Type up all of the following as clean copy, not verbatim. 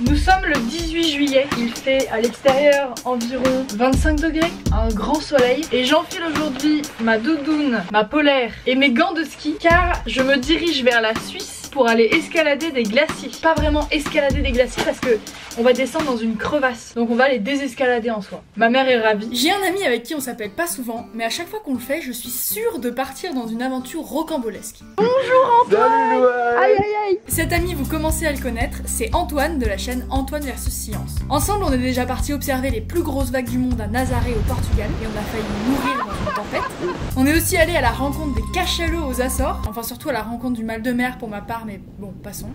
Nous sommes le 18 juillet, il fait à l'extérieur environ 25 degrés, un grand soleil. Et j'enfile aujourd'hui ma doudoune, ma polaire et mes gants de ski car je me dirige vers la Suisse pour aller escalader des glaciers. Pas vraiment escalader des glaciers parce que on va descendre dans une crevasse. Donc on va les désescalader en soi. Ma mère est ravie. J'ai un ami avec qui on s'appelle pas souvent, mais à chaque fois qu'on le fait, je suis sûre de partir dans une aventure rocambolesque. Bonjour Antoine. Salut Louane. Aïe aïe aïe. Cet ami, vous commencez à le connaître, c'est Antoine de la chaîne Antoine vs Science. Ensemble, on est déjà parti observer les plus grosses vagues du monde à Nazaré au Portugal et on a failli mourir dans une tempête. On est aussi allé à la rencontre des cachalots aux Açores, enfin surtout à la rencontre du mal de mer pour ma part, mais bon, passons.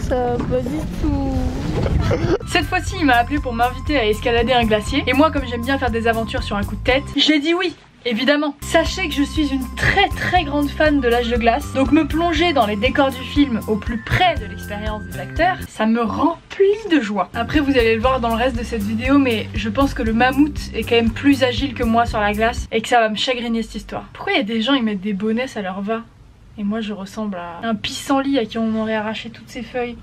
Ça va pas du tout. Cette fois-ci, il m'a appelé pour m'inviter à escalader un glacier. Et moi, comme j'aime bien faire des aventures sur un coup de tête, j'ai dit oui. Évidemment. Sachez que je suis une très grande fan de l'âge de glace, donc me plonger dans les décors du film au plus près de l'expérience des acteurs, ça me remplit de joie. Après vous allez le voir dans le reste de cette vidéo, mais je pense que le mammouth est quand même plus agile que moi sur la glace et que ça va me chagriner cette histoire. Pourquoi il y a des gens ils mettent des bonnets, ça leur va? Et moi je ressemble à un pissenlit à qui on aurait arraché toutes ses feuilles.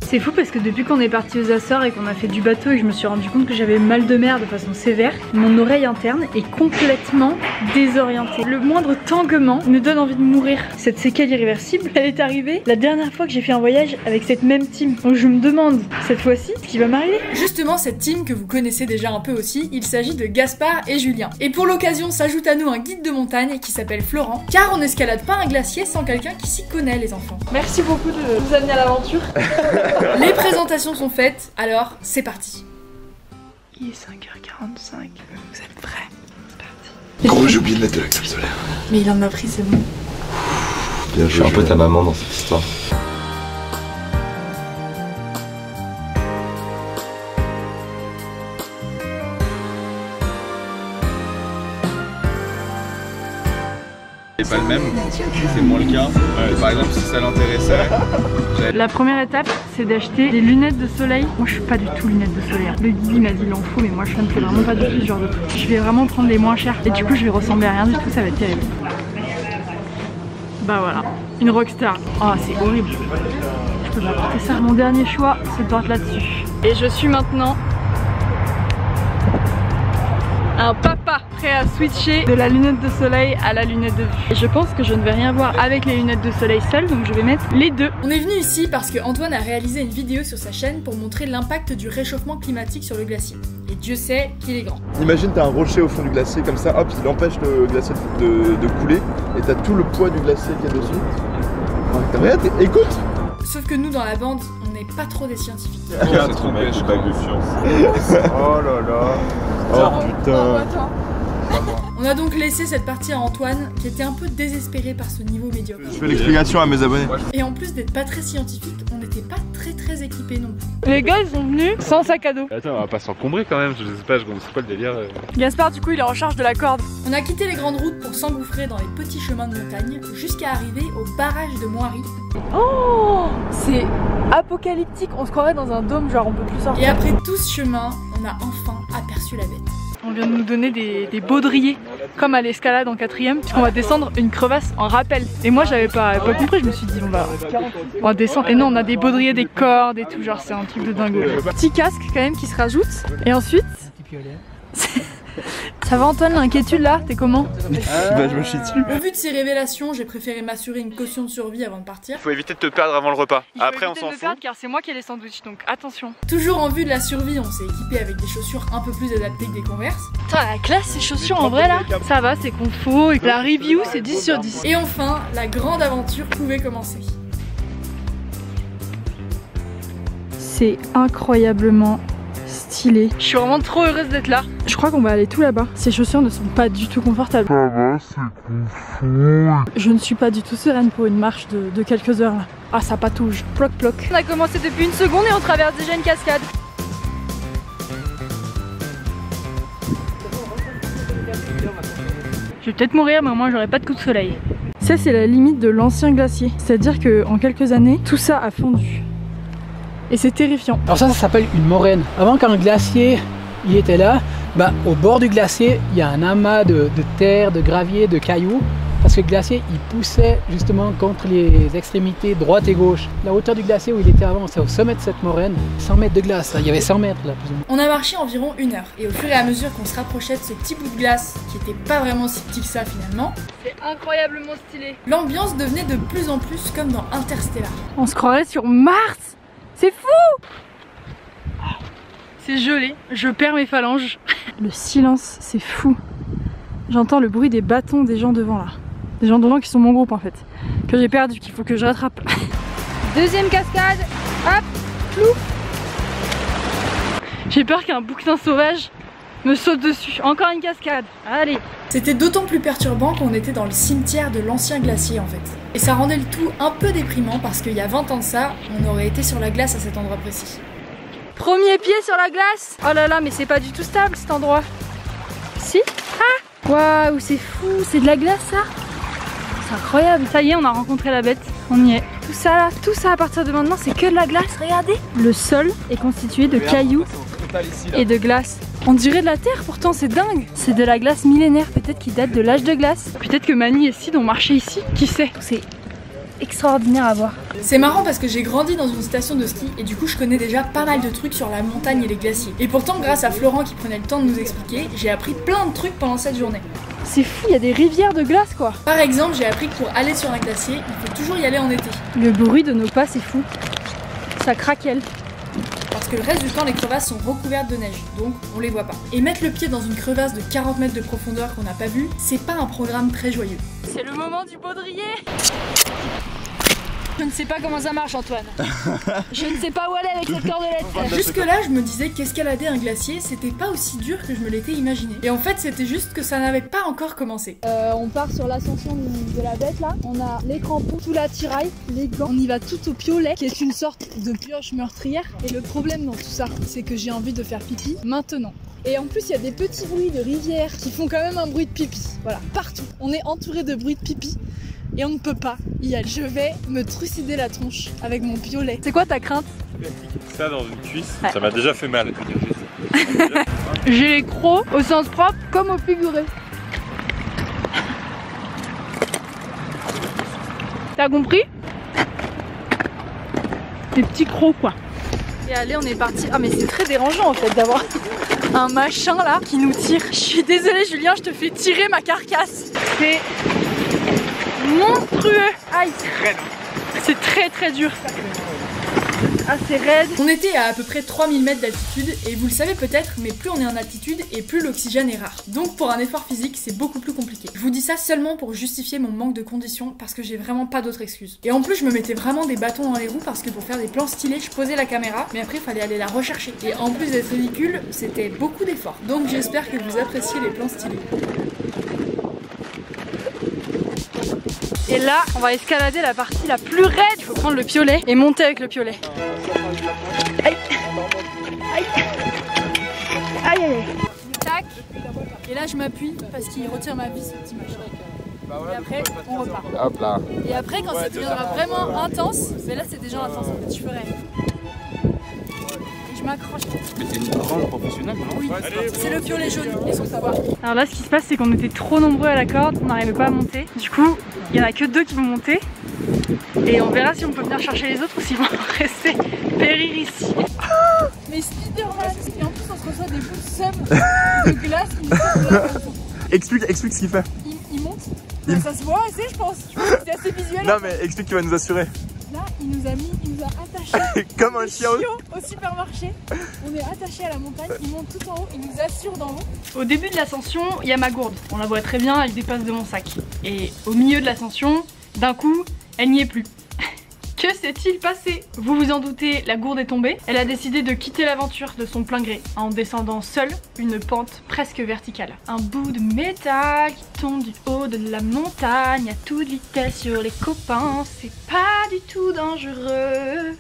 C'est fou parce que depuis qu'on est parti aux Açores et qu'on a fait du bateau et que je me suis rendu compte que j'avais mal de mer de façon sévère, mon oreille interne est complètement désorientée. Le moindre tanguement me donne envie de mourir. Cette séquelle irréversible, elle est arrivée la dernière fois que j'ai fait un voyage avec cette même team. Donc je me demande cette fois-ci ce qui va m'arriver. Justement, cette team que vous connaissez déjà un peu aussi, il s'agit de Gaspard et Julien. Et pour l'occasion, s'ajoute à nous un guide de montagne qui s'appelle Florent, car on n'escalade pas un glacier sans quelqu'un qui s'y connaît, les enfants. Merci beaucoup de nous amener à l'aventure. Les présentations sont faites, alors c'est parti. Il est 5h45, vous êtes prêts? C'est parti. Gros, j'ai oublié de mettre de la crème solaire. Mais il en a pris, c'est bon. Bien joué. Je suis un peu ta maman dans cette histoire. C'est pas le même, c'est moins le cas. Par exemple, si ça l'intéressait. La première étape, c'est d'acheter des lunettes de soleil. Moi, je suis pas du tout lunettes de soleil. Le guide il m'a dit il en faut, mais moi, je ne fais vraiment pas du tout ce genre de truc. Je vais vraiment prendre les moins chers. Et du coup, je vais ressembler à rien du tout, ça va être terrible. Bah voilà, une rockstar. Oh, c'est horrible. Je peux pas porter ça. Mon dernier choix se porte là-dessus. Et je suis maintenant un papa prêt à switcher de la lunette de soleil à la lunette de vue. Et je pense que je ne vais rien voir avec les lunettes de soleil seules, donc je vais mettre les deux. On est venu ici parce que Antoine a réalisé une vidéo sur sa chaîne pour montrer l'impact du réchauffement climatique sur le glacier. Et Dieu sait qu'il est grand. Imagine t'as un rocher au fond du glacier comme ça, hop, il empêche le glacier de couler et t'as tout le poids du glacier qui est dessus. Regarde, écoute. Sauf que nous dans la bande, on n'est pas trop des scientifiques. Ça trop bague de science. Oh là là. Oh putain. On a donc laissé cette partie à Antoine qui était un peu désespéré par ce niveau médiocre. Je fais l'explication à mes abonnés. Et en plus d'être pas très scientifique, on n'était pas très équipés non plus. Les gars, ils sont venus sans sac à dos. Attends, on va pas s'encombrer quand même, je sais pas, c'est pas le délire. Gaspard, du coup, il est en charge de la corde. On a quitté les grandes routes pour s'engouffrer dans les petits chemins de montagne jusqu'à arriver au barrage de Moiry. Oh, c'est apocalyptique, on se croirait dans un dôme, genre on peut plus sortir. Et après tout ce chemin, on a enfin aperçu la bête. On vient de nous donner des baudriers, comme à l'escalade en 4ème, puisqu'on va descendre une crevasse en rappel. Et moi j'avais pas compris, je me suis dit on va descendre. Et non, on a des baudriers, des cordes et tout, genre c'est un truc de dingo. Petit casque quand même qui se rajoute. Et ensuite... Ça va Antoine, l'inquiétude là? T'es comment? Bah je me chie dessus. Au vu de ces révélations, j'ai préféré m'assurer une caution de survie avant de partir. Faut éviter de te perdre avant le repas. Après on s'en fout. Car c'est moi qui ai les sandwichs, donc attention. Toujours en vue de la survie, on s'est équipé avec des chaussures un peu plus adaptées que des Converse. Putain, la classe ces chaussures en vrai là. Ça va, c'est confort. La review c'est 10 sur 10. Et enfin, la grande aventure pouvait commencer. C'est incroyablement stylé. Je suis vraiment trop heureuse d'être là. Je crois qu'on va aller tout là-bas. Ces chaussures ne sont pas du tout confortables. c'est confort. Je ne suis pas du tout sereine pour une marche de quelques heures là. Ah, ça patouge. Ploc ploc. On a commencé depuis une seconde et on traverse déjà une cascade. Je vais peut-être mourir, mais au moins j'aurai pas de coup de soleil. Ça, c'est la limite de l'ancien glacier. C'est-à-dire qu'en quelques années, tout ça a fondu. Et c'est terrifiant. Alors ça s'appelle une moraine. Avant, quand le glacier il était là, Bah, au bord du glacier, il y a un amas de terre, de gravier, de cailloux. Parce que le glacier, il poussait justement contre les extrémités droite et gauche. La hauteur du glacier où il était avant, c'est au sommet de cette moraine. 100 mètres de glace, là. Il y avait 100 mètres là, plus ou moins. On a marché environ 1 heure, et au fur et à mesure qu'on se rapprochait de ce petit bout de glace, qui était pas vraiment si petit que ça finalement, C'est incroyablement stylé. l'ambiance devenait de plus en plus comme dans Interstellar. On se croirait sur Mars. C'est fou. C'est gelé, je perds mes phalanges. Le silence, c'est fou. J'entends le bruit des bâtons des gens devant là. Des gens devant qui sont mon groupe en fait. Que j'ai perdu, qu'il faut que je rattrape. Deuxième cascade. Hop, flou. J'ai peur qu'un bouquetin sauvage me saute dessus. Encore une cascade. Allez. C'était d'autant plus perturbant qu'on était dans le cimetière de l'ancien glacier en fait. Et ça rendait le tout un peu déprimant parce qu'il y a 20 ans de ça, on aurait été sur la glace à cet endroit précis. Premier pied sur la glace. Oh là là, mais c'est pas du tout stable cet endroit. Si. Ah. Waouh, c'est fou. C'est de la glace ça. C'est incroyable. Ça y est, on a rencontré la bête. On y est. Tout ça à partir de maintenant, c'est que de la glace. Regardez. Le sol est constitué de cailloux et de glace. On dirait de la terre, pourtant c'est dingue. C'est de la glace millénaire, peut-être qui date de l'âge de glace. Peut-être que Mani et Sid ont marché ici. Qui sait. C'est extraordinaire à voir. C'est marrant parce que j'ai grandi dans une station de ski et du coup je connais déjà pas mal de trucs sur la montagne et les glaciers. Et pourtant grâce à Florent qui prenait le temps de nous expliquer, j'ai appris plein de trucs pendant cette journée. C'est fou, il y a des rivières de glace quoi. Par exemple, j'ai appris que pour aller sur un glacier, il faut toujours y aller en été. Le bruit de nos pas, c'est fou. Ça craquelle. Parce que le reste du temps, les crevasses sont recouvertes de neige, donc on les voit pas. Et mettre le pied dans une crevasse de 40 mètres de profondeur qu'on n'a pas vue, c'est pas un programme très joyeux. C'est le moment du baudrier. Je ne sais pas comment ça marche Antoine. Je ne sais pas où aller avec cette cordelette. Jusque là je me disais qu'escalader un glacier c'était pas aussi dur que je me l'étais imaginé. Et en fait c'était juste que ça n'avait pas encore commencé. On part sur l'ascension de la bête là. On a les crampons, tout l'attirail, les gants. On y va tout au piolet qui est une sorte de pioche meurtrière. Et le problème dans tout ça c'est que j'ai envie de faire pipi maintenant. Et en plus il y a des petits bruits de rivière qui font quand même un bruit de pipi. Voilà, partout. On est entouré de bruits de pipi. Et on ne peut pas y aller. Je vais me trucider la tronche avec mon piolet. C'est quoi ta crainte? Ça dans une cuisse, ça m'a déjà fait mal. J'ai les crocs au sens propre comme au figuré. T'as compris? Des petits crocs quoi. Et allez, on est parti. Ah mais c'est très dérangeant en fait d'avoir un machin là qui nous tire. Je suis désolée Julien, je te fais tirer ma carcasse. C'est monstrueux. Aïe. C'est très très dur. Ah c'est raide. On était à peu près 3000 mètres d'altitude et vous le savez peut-être, mais plus on est en altitude et plus l'oxygène est rare. Donc pour un effort physique c'est beaucoup plus compliqué. Je vous dis ça seulement pour justifier mon manque de condition parce que j'ai vraiment pas d'autre excuse. Et en plus je me mettais vraiment des bâtons dans les roues parce que pour faire des plans stylés je posais la caméra mais après il fallait aller la rechercher. Et en plus d'être ridicule, c'était beaucoup d'efforts. Donc j'espère que vous appréciez les plans stylés. Et là, on va escalader la partie la plus raide. Il faut prendre le piolet et monter avec le piolet. Aïe. Aïe. Aïe, aïe. Tac. Et là, je m'appuie parce qu'il retire ma vis, ce petit machin. Et après, on repart. Hop là. Et après, quand ça deviendra vraiment intense, mais là, c'est déjà intense en fait, je ferai. Je m'accroche. Mais t'es une grande professionnelle, non? Oui, c'est le piolet jaune, il faut savoir. Alors là, ce qui se passe, c'est qu'on était trop nombreux à la corde, on n'arrivait pas à monter. Du coup, il n'y en a que 2 qui vont monter. Et on verra si on peut venir chercher les autres ou s'ils vont rester périr ici. Oh, mais Spider-Man! Et en plus, on se reçoit des bouts de seum de glace qui nous sortent de la façon. Explique ce qu'il fait. Il monte. Bah, ça se voit assez, je pense. C'est assez visuel. Non mais explique qu'il va nous assurer. Là, il nous a attachés comme un chien au supermarché. On est attachés à la montagne, il monte tout en haut, il nous assure d'en haut. Au début de l'ascension, il y a ma gourde. On la voit très bien, elle dépasse de mon sac. Et au milieu de l'ascension, d'un coup, elle n'y est plus. Que s'est-il passé? Vous vous en doutez, la gourde est tombée. Elle a décidé de quitter l'aventure de son plein gré en descendant seule une pente presque verticale. Un bout de métal qui tombe du haut de la montagne à toute vitesse sur les copains. C'est pas du tout dangereux.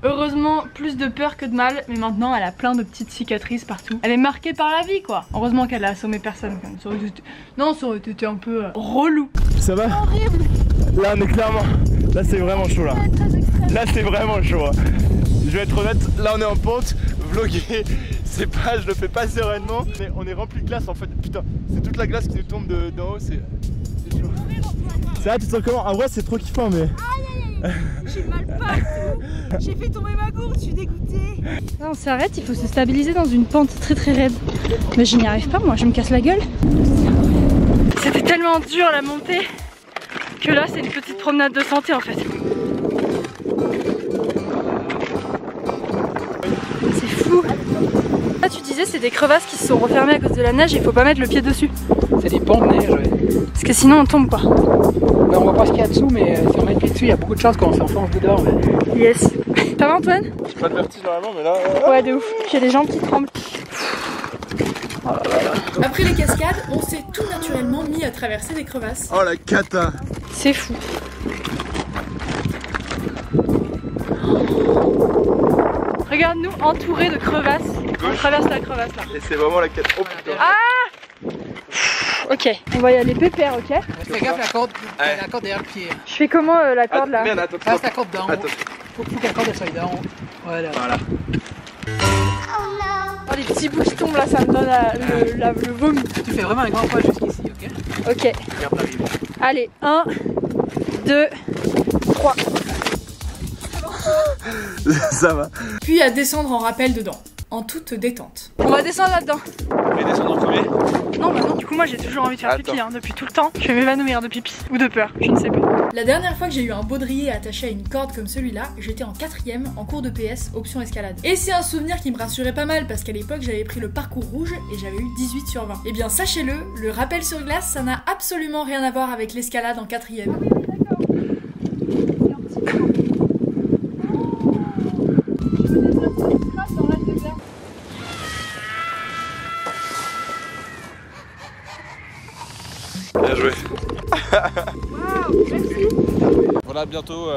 Heureusement, plus de peur que de mal, mais maintenant elle a plein de petites cicatrices partout. Elle est marquée par la vie quoi. Heureusement qu'elle a assommé personne quand même. Ça aurait été... Non, ça aurait été un peu relou. Ça va? Horrible. Là on est clairement... Là c'est vraiment chaud là. Là c'est vraiment chaud. Je vais être honnête, là on est en pente. Vlogger, sais pas, je le fais pas sereinement. Mais on est rempli de glace en fait. Putain, c'est toute la glace qui nous tombe d'en haut, c'est chaud. C'est vrai, tu te sens comment? En vrai, c'est trop kiffant, mais. J'ai mal partout. J'ai fait tomber ma gourde, je suis dégoûtée. Là on s'arrête, il faut se stabiliser dans une pente très très raide. Mais je n'y arrive pas, moi je me casse la gueule. C'était tellement dur la montée que là c'est une petite promenade de santé en fait. C'est fou. Là tu disais c'est des crevasses qui se sont refermées à cause de la neige et il faut pas mettre le pied dessus. C'est des ponts de neige, ouais. Parce que sinon on tombe quoi. Ben, on voit pas ce qu'il y a dessous, mais si on met le pied dessus, il y a beaucoup de chances qu'on s'enfonce dedans. Mais... Yes. Ça va Antoine? J'ai pas de vertige normalement, mais là. Ouais de ouf, j'ai les jambes qui tremblent. Après les cascades, on s'est tout naturellement mis à traverser des crevasses. Oh la cata. C'est fou. Regarde-nous entourés de crevasses. On traverse la crevasse là. Et c'est vraiment la cata. Oh putain. Ah! Ok, on va y aller pépère, ok? Fais gaffe, la corde derrière le pied. Je fais comment la corde là? Merde, attends, Reste la corde d'en haut. attends. Faut que la corde soit d'en haut. Voilà. Oh, les petits bouts qui tombent là, ça me donne le vomi. Tu fais vraiment un grand pas jusqu'ici, ok? Ok. Regarde la rive. Allez, 1, 2, 3. Ça va. Puis à descendre en rappel dedans, en toute détente. On va descendre là-dedans. Vous voulez descendre en premier? Non, bah non, du coup, moi j'ai toujours envie de faire pipi depuis tout le temps. Je vais m'évanouir de pipi ou de peur, je ne sais pas. La dernière fois que j'ai eu un baudrier attaché à une corde comme celui-là, j'étais en 4ème en cours de PS, option escalade. Et c'est un souvenir qui me rassurait pas mal parce qu'à l'époque j'avais pris le parcours rouge et j'avais eu 18 sur 20. Et bien sachez-le, le rappel sur glace ça n'a absolument rien à voir avec l'escalade en 4ème. Bien joué. Voilà, bientôt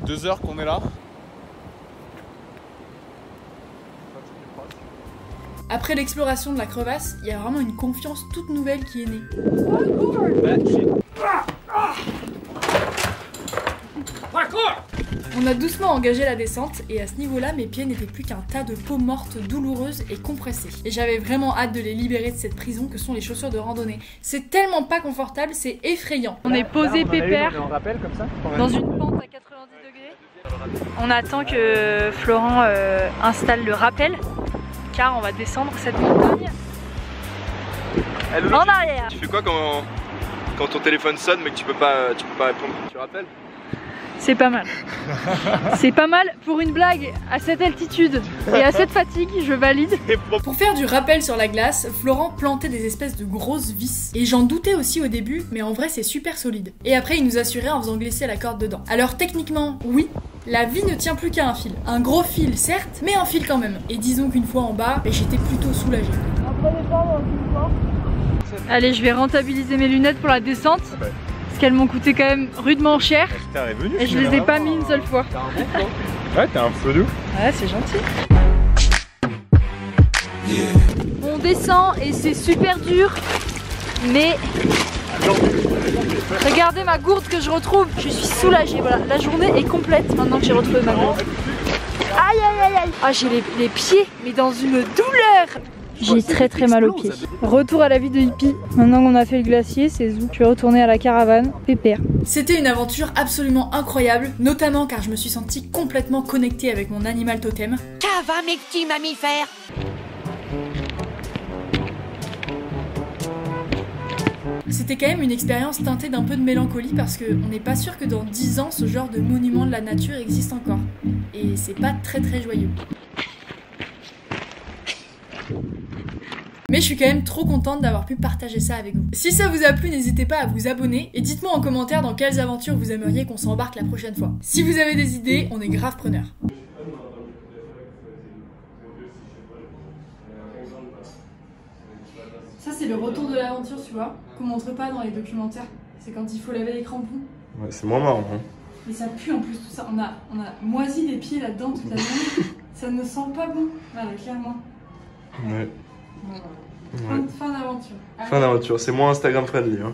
2 heures qu'on est là. Après l'exploration de la crevasse, il y a vraiment une confiance toute nouvelle qui est née. On a doucement engagé la descente et à ce niveau-là, mes pieds n'étaient plus qu'un tas de peau morte douloureuse et compressée. Et j'avais vraiment hâte de les libérer de cette prison que sont les chaussures de randonnée. C'est tellement pas confortable, c'est effrayant. On est posé pépère On rappelle comme ça. dans une pente à 90 degrés. On attend que Florent installe le rappel car on va descendre cette montagne en arrière. Tu fais quoi quand ton téléphone sonne mais que tu peux pas répondre? Tu rappelles? C'est pas mal. C'est pas mal pour une blague à cette altitude et à cette fatigue, je valide. Pour faire du rappel sur la glace, Florent plantait des espèces de grosses vis. Et j'en doutais aussi au début, mais en vrai c'est super solide. Et après il nous assurait en faisant glisser la corde dedans. Alors techniquement, oui, la vie ne tient plus qu'à un fil. Un gros fil certes, mais un fil quand même. Et disons qu'une fois en bas, j'étais plutôt soulagée. Allez, je vais rentabiliser mes lunettes pour la descente. Parce qu'elles m'ont coûté quand même rudement cher. Et je les ai pas mis une seule fois. Ouais, t'as un feu doux. Ouais, c'est gentil. On descend et c'est super dur. Mais regardez ma gourde que je retrouve. Je suis soulagée. Voilà, la journée est complète maintenant que j'ai retrouvé ma gourde. Aïe aïe aïe aïe. Ah, j'ai les pieds, mais dans une douleur. J'ai très mal aux pieds. Retour à la vie de hippie. Maintenant qu'on a fait le glacier, c'est zou. Je vais retourner à la caravane, pépère. C'était une aventure absolument incroyable, notamment car je me suis sentie complètement connectée avec mon animal totem. Ça va mes petits mammifères? C'était quand même une expérience teintée d'un peu de mélancolie parce qu'on n'est pas sûr que dans 10 ans ce genre de monument de la nature existe encore. Et c'est pas très joyeux. Mais je suis quand même trop contente d'avoir pu partager ça avec vous. Si ça vous a plu, n'hésitez pas à vous abonner et dites-moi en commentaire dans quelles aventures vous aimeriez qu'on s'embarque la prochaine fois. Si vous avez des idées, on est grave preneurs. Ça c'est le retour de l'aventure, tu vois, qu'on montre pas dans les documentaires. C'est quand il faut laver les crampons. Ouais, c'est moins marrant. Hein. Et ça pue en plus tout ça. On a moisi des pieds là-dedans toute la journée. Ça ne sent pas bon. Voilà, clairement. Ouais. Fin d'aventure. Fin d'aventure, c'est moins Instagram friendly. Hein.